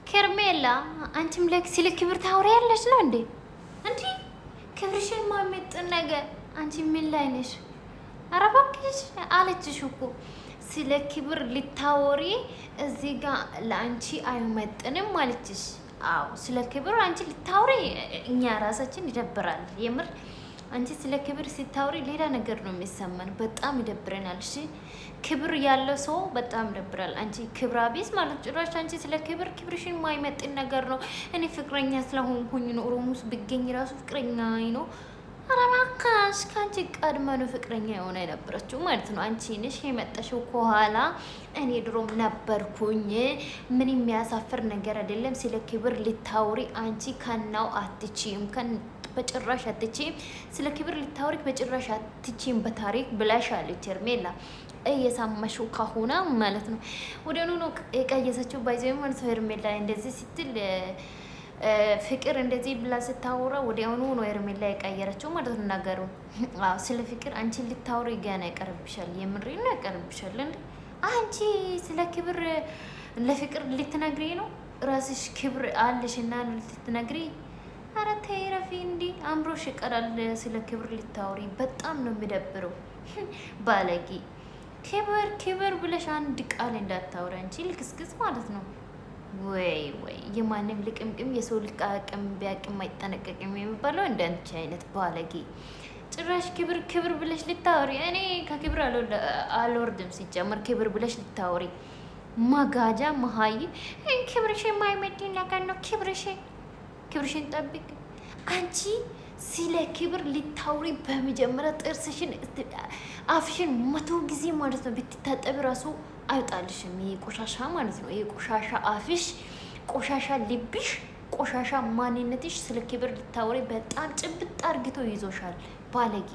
ሄርሜላ አንቺም ስለ ክብር ታወሪያለሽ ነው እንዴ? እንዴ ክብርሽን ማይመጥን ነገር አንቺ ምን ላይ ነሽ? ኧረ እባክሽ አለችሽ እኮ ስለ ክብር ልታወሪ እዚህ ጋር ለአንቺ አይመጥንም ማለችሽ። አዎ ስለ ክብር አንቺ ልታወሪ እኛ ራሳችን ይደብራል የምር። አንቺ ስለ ክብር ስታወሪ ሌላ ነገር ነው የሚሰማን። በጣም ይደብረናል። እሺ ክብር ያለው ሰው በጣም ይደብራል። አንቺ ክብረ ቢስ ማለት ጭራሽ አንቺ ስለ ክብርሽን ማይመጥን ነገር ነው። እኔ ፍቅረኛ ስለሆንኩኝ ነው ኦሮሞስ ብገኝ ራሱ ፍቅረኛ ነው። ኧረ እባክሽ ከአንቺ ቀድመ ነው ፍቅረኛ የሆነ የነበረችው ማለት ነው። አንቺ ነሽ የመጣሽው ከኋላ። እኔ ድሮም ነበርኩኝ። ምን የሚያሳፍር ነገር አይደለም። ስለ ክብር ልታውሪ አንቺ ከናው አትችይም በጭራሽ አትችይም። ስለ ክብር ልታወሪ በጭራሽ አትችይም በታሪክ ብላሻለች ሄርሜላ። እየሳመሽው ከሆነ ማለት ነው ወዲያውኑ ነው የቀየሰችው ባይዘው ማለት ነው። ሄርሜላ እንደዚህ ስትል ፍቅር እንደዚህ ብላ ስታወራ ወዲያውኑ ነው ሄርሜላ የቀየረችው ማለት ነው ነገሩ። አዎ ስለ ፍቅር አንቺ ልታወሪ ገና ይቀርብሻል። የምሬን ነው ይቀርብሻል። እንዴ አንቺ ስለ ክብር ለፍቅር ልትነግሪ ነው? ራስሽ ክብር አለሽና ልትነግሪ? ኧረ ተይ ረፊ። እንዲህ አምሮሽ ይቀራል። ስለ ክብር ልታወሪ በጣም ነው የሚደብረው። ባለጌ ክብር ብለሽ አንድ ቃል እንዳታወሪ አንቺ ልክስክስ ማለት ነው። ወይ የማንም ልቅምቅም የሰው ልቃቅም ቢያቅም አይጠነቀቅም የሚባለው እንዳንቺ አይነት ባለጌ። ጭራሽ ክብር ብለሽ ልታወሪ። እኔ ከክብር አልወርድም ሲጀመር ክብር ብለሽ ልታወሪ ማጋጃ መሀይ። ክብርሽ የማይመድን ነገር ነው። ክብርሽን ጠብቅ። አንቺ ስለ ክብር ልታውሪ በመጀመሪያ ጥርስሽን አፍሽን 100 ጊዜ ማለት ነው ብትታጠቢ ራሱ አይወጣልሽም። ይሄ ቆሻሻ ማለት ነው። ይሄ ቆሻሻ አፍሽ፣ ቆሻሻ ልብሽ፣ ቆሻሻ ማንነትሽ ስለ ክብር ልታውሪ በጣም ጭብጥ አርግቶ ይዞሻል ባለጌ።